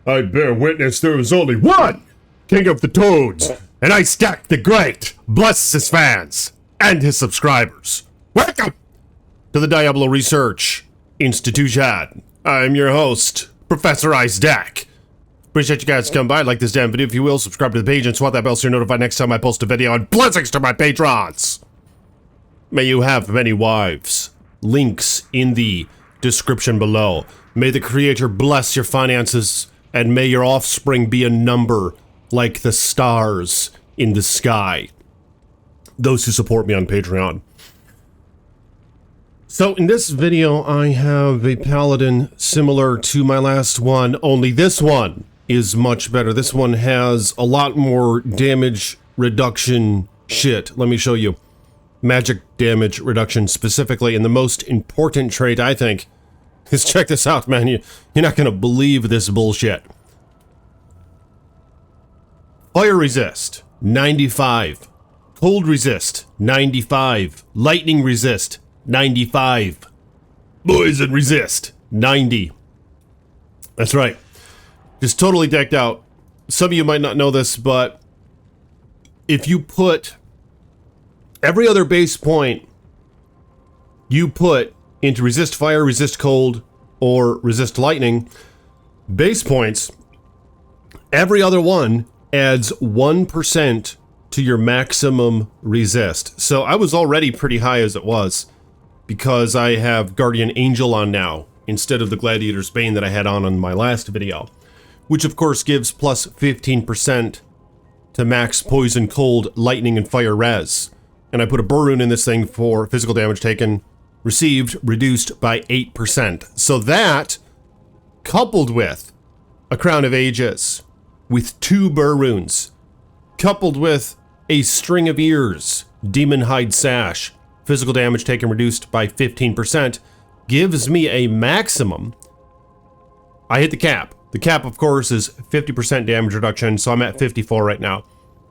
I bear witness there is only one King of the Toads, and I stack the great, bless his fans and his subscribers. Welcome to the Diablo Research Institution. I'm your host, Professor Isaac. Appreciate you guys coming by. Like this damn video if you will. Subscribe to the page and swat that bell so you're notified next time I post a video. And blessings to my patrons. May you have many wives. Links in the description below. May the Creator bless your finances, and may your offspring be a number like the stars in the sky. Those who support me on Patreon. So in this video, I have a Paladin similar to my last one, only this one is much better. This one has a lot more damage reduction shit. Let me show you. Magic damage reduction specifically, and the most important trait, I think, is check this out, man. You're not going to believe this bullshit. Fire resist, 95. Cold resist, 95. Lightning resist, 95. Poison resist, 90. That's right. Just totally decked out. Some of you might not know this, but if you put every other base point you put into resist fire, resist cold, or resist lightning, base points, every other one adds 1% to your maximum resist. So I was already pretty high as it was because I have Guardian Angel on now instead of the Gladiator's Bane that I had on my last video, which of course gives plus 15% to max poison, cold, lightning, and fire res. And I put a burn rune in this thing for physical damage taken, received, reduced by 8%. So that, coupled with a Crown of Ages, with 2 burr runes, coupled with a String of Ears, Demon Hide Sash, physical damage taken reduced by 15%, gives me a maximum. I hit the cap. The cap, of course, is 50% damage reduction, so I'm at 54 right now.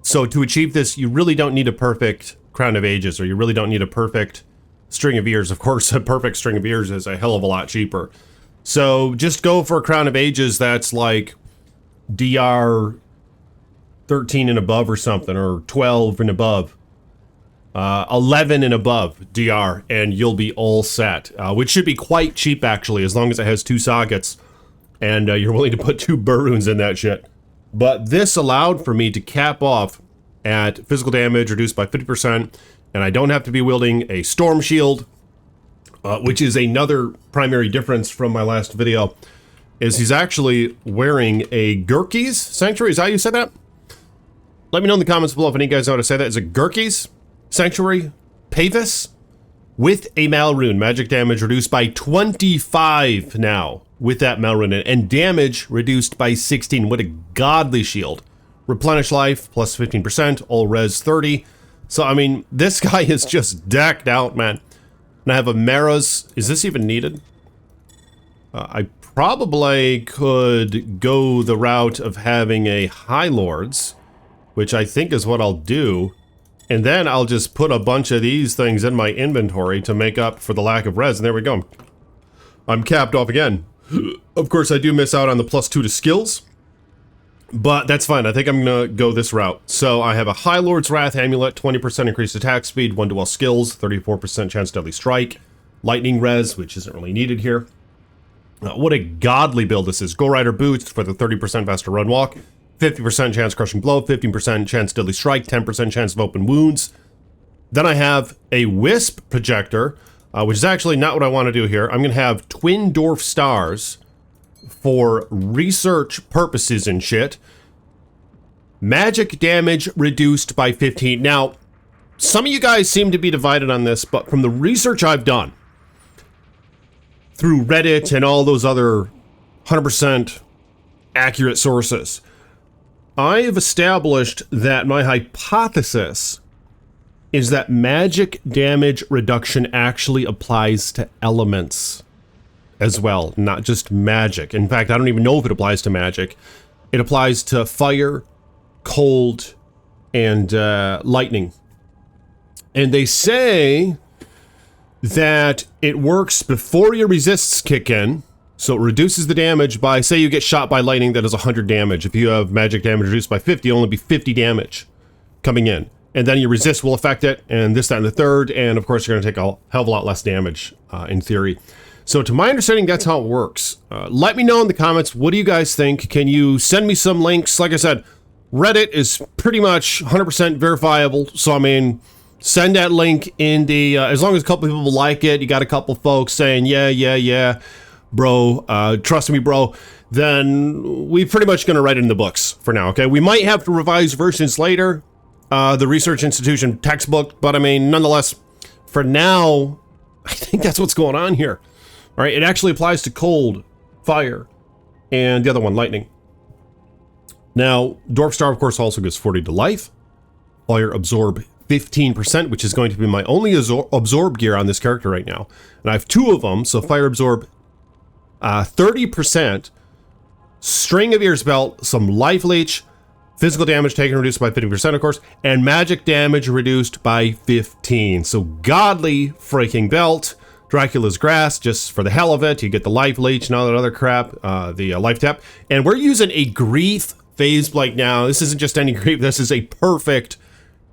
So to achieve this, you really don't need a perfect Crown of Ages, or you really don't need a perfect String of Ears. Of course, a perfect String of Ears is a hell of a lot cheaper. So just go for a Crown of Ages that's like DR 13 and above or something, or 12 and above, 11 and above DR, and you'll be all set, which should be quite cheap actually, as long as it has 2 sockets and you're willing to put 2 burr runes in that shit. But this allowed for me to cap off at physical damage reduced by 50%, and I don't have to be wielding a storm shield, which is another primary difference from my last video, is he's actually wearing a Gurki's Sanctuary. Is that how you said that? Let me know in the comments below if any of you guys know how to say that. Is it Gurki's Sanctuary Pavis with a Mal rune? Magic damage reduced by 25 now with that Mal rune, and damage reduced by 16. What a godly shield. Replenish life plus 15%, all res 30. So I mean, this guy is just decked out, man. And I have a Mara's. Is this even needed? I probably could go the route of having a High Lords, which I think is what I'll do. And then I'll just put a bunch of these things in my inventory to make up for the lack of res. And there we go. I'm capped off again. Of course, I do miss out on the +2 to skills, but that's fine. I think I'm gonna go this route. So I have a High Lord's Wrath Amulet, 20% increased attack speed, 1 to all skills, 34% chance deadly strike, lightning res, which isn't really needed here. What a godly build this is. Go Rider Boots for the 30% faster run walk, 50% chance crushing blow, 15% chance deadly strike, 10% chance of open wounds. Then I have a Wisp projector, which is actually not what I want to do here. I'm going to have Twin Dwarf Stars for research purposes and shit. Magic damage reduced by 15. Now, some of you guys seem to be divided on this, but from the research I've done through Reddit and all those other 100% accurate sources, I have established that my hypothesis is that magic damage reduction actually applies to elements as well, not just magic. In fact, I don't even know if it applies to magic. It applies to fire, cold, and lightning. And they say that it works before your resists kick in, So it reduces the damage by, say you get shot by lightning that is 100 damage. If you have magic damage reduced by 50, it'll only be 50 damage coming in. And then your resist will affect it, and this, that, and the third, and of course you're going to take a hell of a lot less damage in theory. So to my understanding, that's how it works. Let me know in the comments, what do you guys think? Can you send me some links? Like I said, Reddit is pretty much 100% verifiable, so I mean, send that link in the, as long as a couple people like it, you got a couple folks saying, yeah, bro, trust me, bro, then we're pretty much going to write it in the books for now, okay? We might have to revise versions later, the research institution textbook, but I mean, nonetheless, for now, I think that's what's going on here. All right, it actually applies to cold, fire, and the other one, lightning. Now, Dwarf Star, of course, also gives 40 to life. Fire absorb 15%, which is going to be my only absorb gear on this character right now. And I have 2 of them, so fire absorb 30%, string of ears belt, some life leech, physical damage taken reduced by 50%, of course, and magic damage reduced by 15. So godly freaking belt. Dracula's Grass, just for the hell of it. You get the life leech and all that other crap, the life tap. And we're using a grief phase blight now. This isn't just any grief. This is a perfect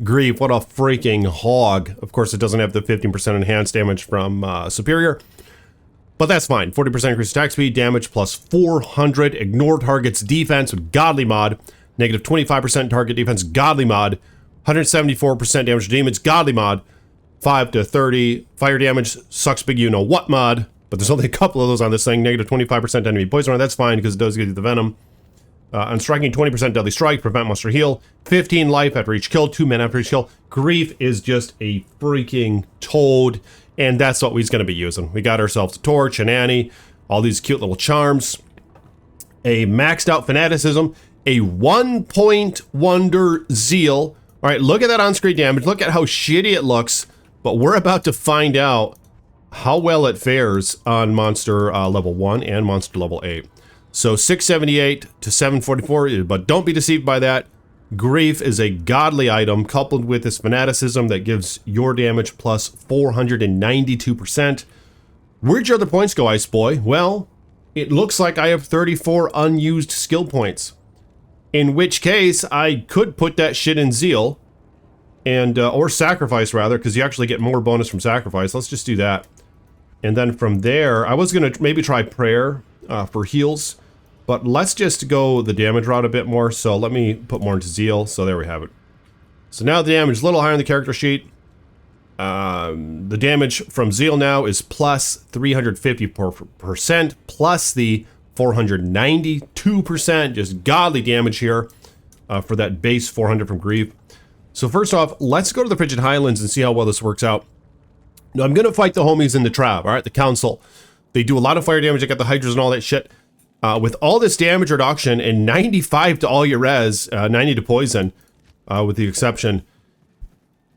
grief. What a freaking hog. Of course, it doesn't have the 15% enhanced damage from Superior. But that's fine. 40% increased attack speed, damage plus 400. Ignore target's defense with Godly Mod. Negative 25% target defense, Godly Mod. 174% damage to demons, Godly Mod. 5 to 30 fire damage, sucks big you know what mod, but there's only a couple of those on this thing. Negative 25% enemy poison, that's fine because it does give you the venom. On striking, 20% deadly strike, prevent monster heal, 15 life after each kill, 2 men after each kill. Grief is just a freaking toad, and that's what we're going to be using. We got ourselves a torch, an Annie, all these cute little charms, a maxed out fanaticism, a 1-point wonder zeal. All right, look at that on-screen damage. Look at how shitty it looks. But we're about to find out how well it fares on monster level 1 and monster level 8. So 678 to 744, but don't be deceived by that. Grief is a godly item coupled with this fanaticism that gives your damage plus 492%. Where'd your other points go, Ice Boy? Well, it looks like I have 34 unused skill points. In which case, I could put that shit in Zeal. And, or Sacrifice, rather, because you actually get more bonus from Sacrifice. Let's just do that. And then from there, I was going to maybe try Prayer for heals. But let's just go the damage route a bit more. So let me put more into Zeal. So there we have it. So now the damage is a little higher on the character sheet. The damage from Zeal now is plus 350%, plus the 492%. Just godly damage here for that base 400 from Grief. So first off, let's go to the Frigid Highlands and see how well this works out. Now, I'm going to fight the homies in the Trav, all right? The Council. They do a lot of fire damage. They got the Hydras and all that shit. With all this damage reduction and 95 to all your res, 90 to poison, with the exception.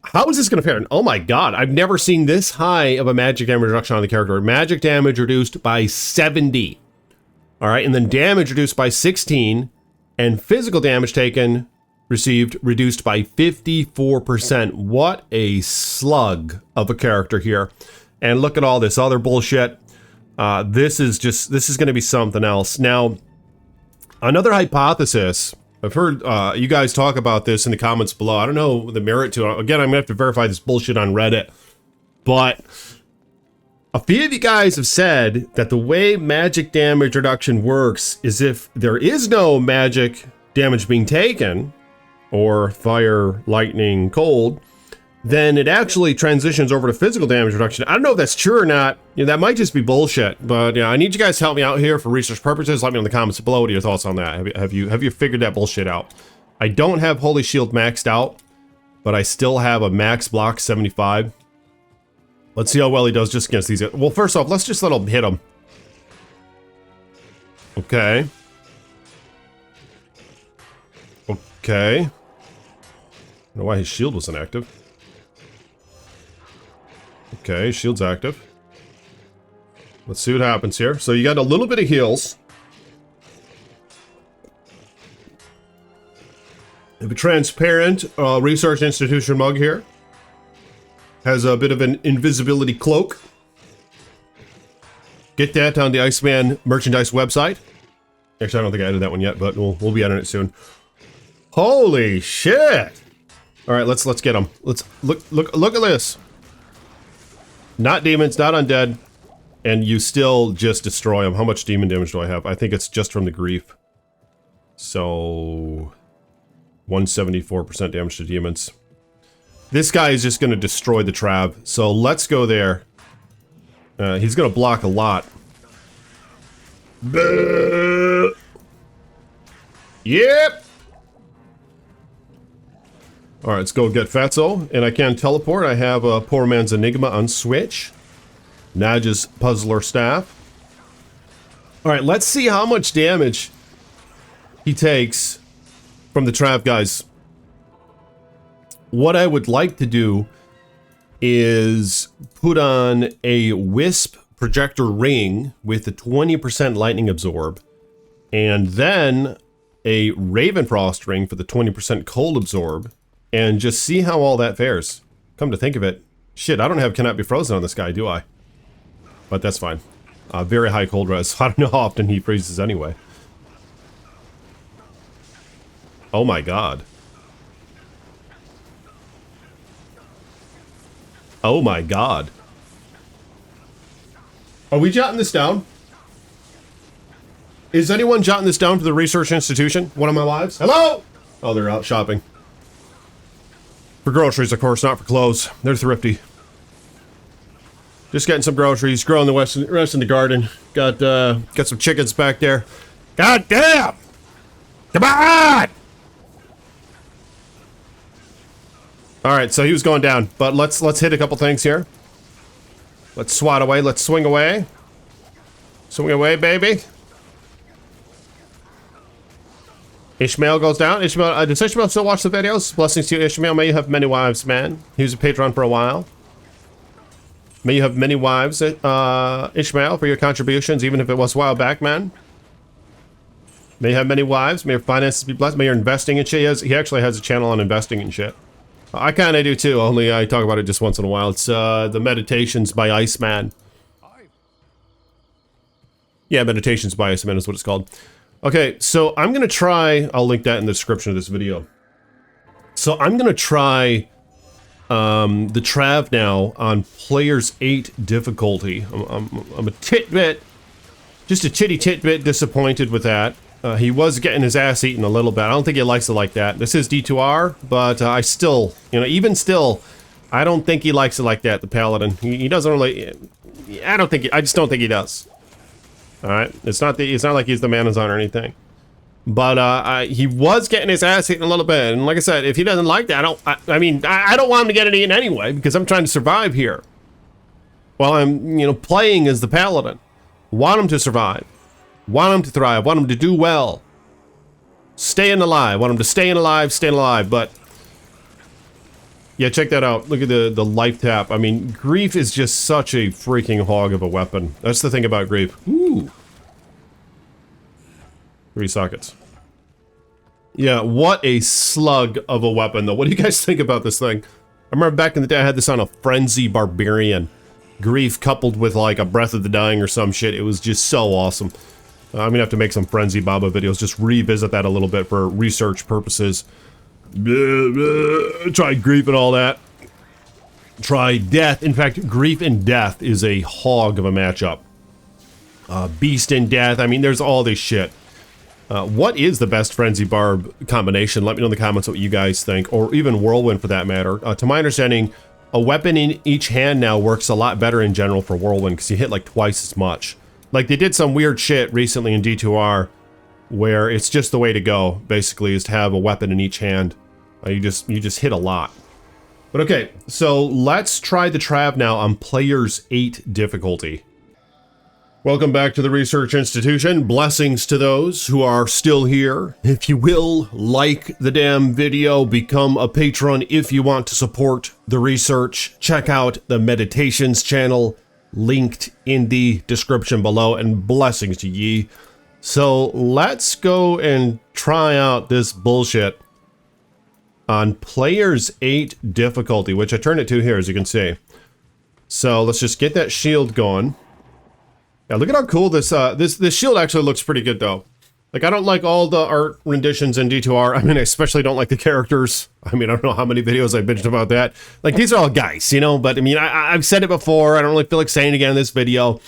How is this going to fare? Oh my god, I've never seen this high of a magic damage reduction on the character. Magic damage reduced by 70. All right, and then damage reduced by 16. And physical damage taken... received reduced by 54%. What a slug of a character here. And look at all this other bullshit. This is going to be something else. Now, another hypothesis. I've heard you guys talk about this in the comments below. I don't know the merit to it. Again, I'm going to have to verify this bullshit on Reddit. But a few of you guys have said that the way magic damage reduction works is if there is no magic damage being taken, or fire, lightning, cold, then it actually transitions over to physical damage reduction. I don't know if that's true or not. You know, that might just be bullshit. But yeah, I need you guys to help me out here for research purposes. Let me know in the comments below. What are your thoughts on that? Have you figured that bullshit out? I don't have Holy Shield maxed out, but I still have a max block 75. Let's see how well he does just against these guys. Well, first off, let's just let him hit him. Okay. Okay. I don't know why his shield wasn't active. Okay, shield's active. Let's see what happens here. So you got a little bit of heals. You have a transparent research institution mug here. Has a bit of an invisibility cloak. Get that on the Iceman merchandise website. Actually, I don't think I added that one yet, but we'll be adding it soon. Holy shit! All right, let's get them. Let's look at this. Not demons, not undead, and you still just destroy them. How much demon damage do I have? I think it's just from the grief. So 174% damage to demons. This guy is just going to destroy the Trav. So let's go there. He's going to block a lot. Yep. Alright, let's go get Fatso. And I can teleport. I have a Poor Man's Enigma on Switch. Nadja's Puzzler Staff. Alright, let's see how much damage he takes from the Trav guys. What I would like to do is put on a Wisp projector ring with a 20% lightning absorb, and then a Ravenfrost ring for the 20% cold absorb, and just see how all that fares. Come to think of it, shit, I don't have Cannot Be Frozen on this guy, do I? But that's fine. Very high cold res. I don't know how often he freezes anyway. Oh my god. Oh my god. Are we jotting this down? Is anyone jotting this down for the research institution? One of my wives? Hello? Oh, they're out shopping. For groceries, of course, not for clothes. They're thrifty. Just getting some groceries, growing the rest in the garden. Got some chickens back there. God damn! Come on! Alright, so he was going down, but let's hit a couple things here. Let's swat away, let's swing away. Swing away, baby. Ishmael goes down. Ishmael, does Ishmael still watch the videos? Blessings to you, Ishmael. May you have many wives, man. He was a patron for a while. May you have many wives, Ishmael, for your contributions, even if it was a while back, man. May you have many wives. May your finances be blessed. May your investing and shit. He actually has a channel on investing and shit. I kind of do too, only I talk about it just once in a while. It's the Meditations by Iceman. Yeah, Meditations by Iceman is what it's called. Okay, so I'm going to try... I'll link that in the description of this video. So I'm going to try the Trav now on Players 8 difficulty. I'm a titbit, just a titty titbit disappointed with that. He was getting his ass eaten a little bit. I don't think he likes it like that. This is D2R, but I still, you know, even still, I don't think he likes it like that, the Paladin. He doesn't really... I just don't think he does. Alright? It's not like he's the Manazon or anything. But he was getting his ass eaten a little bit. And like I said, if he doesn't like that, I mean, I don't want him to get it eaten anyway, because I'm trying to survive here. While I'm, you know, playing as the Paladin. Want him to survive. Want him to thrive. Want him to do well. Staying alive. Want him to stay alive, but... Yeah, check that out. Look at the life tap. I mean, Grief is just such a freaking hog of a weapon. That's the thing about Grief. Ooh. 3 sockets. Yeah, what a slug of a weapon, though. What do you guys think about this thing? I remember back in the day I had this on a Frenzy Barbarian. Grief coupled with, like, a Breath of the Dying or some shit. It was just so awesome. I'm gonna have to make some Frenzy Baba videos. Just revisit that a little bit for research purposes. Try Grief and all that. Try Death. In fact, Grief and Death is a hog of a matchup. Beast and Death. I mean, there's all this shit. What is the best Frenzy Barb combination? Let me know in the comments what you guys think, or even Whirlwind for that matter. To my understanding, a weapon in each hand now works a lot better in general for Whirlwind because you hit like twice as much. Like they did some weird shit recently in D2R where it's just the way to go, basically, is to have a weapon in each hand. You just hit a lot. But okay, so let's try the Trav now on Players 8 difficulty. Welcome back to the Research Institution. Blessings to those who are still here. If you will, like the damn video, become a patron if you want to support the research. Check out the Meditations channel, linked in the description below, and blessings to ye. So let's go and try out this bullshit on Players 8 difficulty, which I turned it to here, as you can see. So let's just get that shield going. Yeah, look at how cool this shield actually looks pretty good though. Like, I don't like all the art renditions in D2R. I mean, I especially don't like the characters. I mean, I don't know how many videos I bitched about that. Like, these are all guys, you know? But, I mean, I've said it before. I don't really feel like saying it again in this video.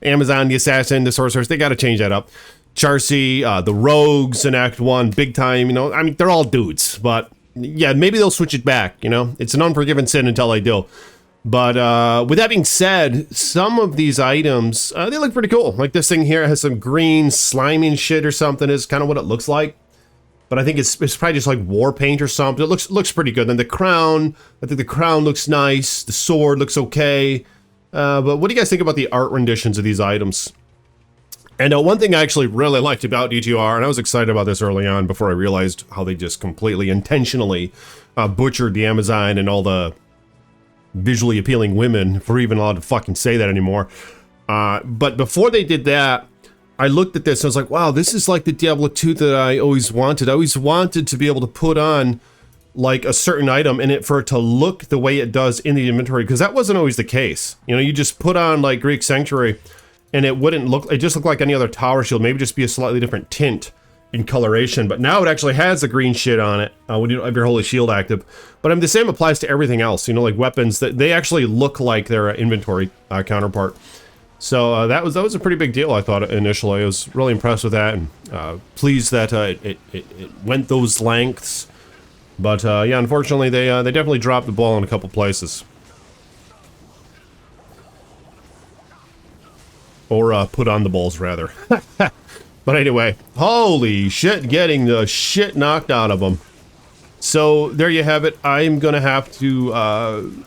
Amazon, the Assassin, the Sorceress, they got to change that up. Charcy, the Rogues in Act 1, big time, you know? I mean, they're all dudes. But, yeah, maybe they'll switch it back, you know? It's an unforgiven sin until they do. But with that being said, some of these items, they look pretty cool. Like this thing here has some green slimy shit or something is kind of what it looks like. But I think it's probably just like war paint or something. It looks pretty good. Then the crown, I think the crown looks nice. The sword looks okay. But what do you guys think about the art renditions of these items? And one thing I actually really liked about D2R, and I was excited about this early on before I realized how they just completely intentionally butchered the Amazon and all the visually appealing women, if we're even allowed to fucking say that anymore. But before they did that, I looked at this and I was like, wow, this is like the Diablo 2 that I always wanted. I always wanted to be able to put on like a certain item and for it to look the way it does in the inventory, because that wasn't always the case. You know, you just put on like Greek Sanctuary and it wouldn't look, it just looked like any other tower shield, maybe just be a slightly different tint in coloration, but now it actually has the green shit on it when you have your Holy Shield active. But I mean, the same applies to everything else, you know, like weapons, that they actually look like their inventory counterpart. So that was a pretty big deal, I thought, initially. I was really impressed with that, and pleased that it went those lengths. But yeah, unfortunately, they definitely dropped the ball in a couple places. Or put on the balls, rather. But anyway, holy shit, getting the shit knocked out of them. So there you have it. I'm going to have to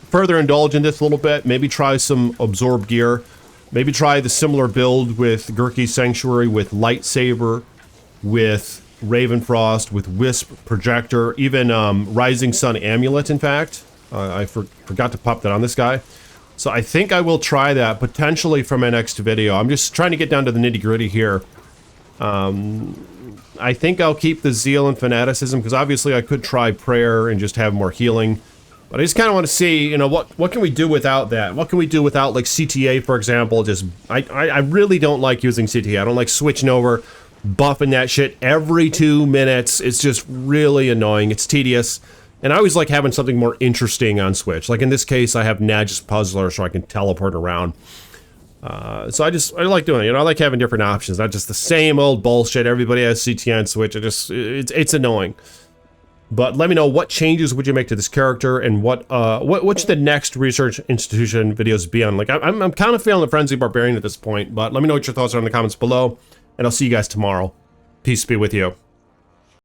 further indulge in this a little bit. Maybe try some absorb gear. Maybe try the similar build with Gurki Sanctuary, with Lightsaber, with Ravenfrost, with Wisp Projector, even Rising Sun Amulet, in fact. I forgot to pop that on this guy. So I think I will try that potentially for my next video. I'm just trying to get down to the nitty-gritty here. I think I'll keep the Zeal and Fanaticism, because obviously I could try Prayer and just have more healing. But I just kind of want to see, you know, what can we do without that? What can we do without, like, CTA, for example? Just, I really don't like using CTA. I don't like switching over, buffing that shit every 2 minutes. It's just really annoying. It's tedious. And I always like having something more interesting on Switch. Like in this case, I have Nagus Puzzler, so I can teleport around. So I like doing it, you know, I like having different options, not just the same old bullshit. Everybody has CT on Switch. It's annoying. But let me know, what changes would you make to this character, and what should the next Research Institution videos be on? Like, I'm kind of feeling the Frenzy Barbarian at this point, but let me know what your thoughts are in the comments below, and I'll see you guys tomorrow. Peace be with you.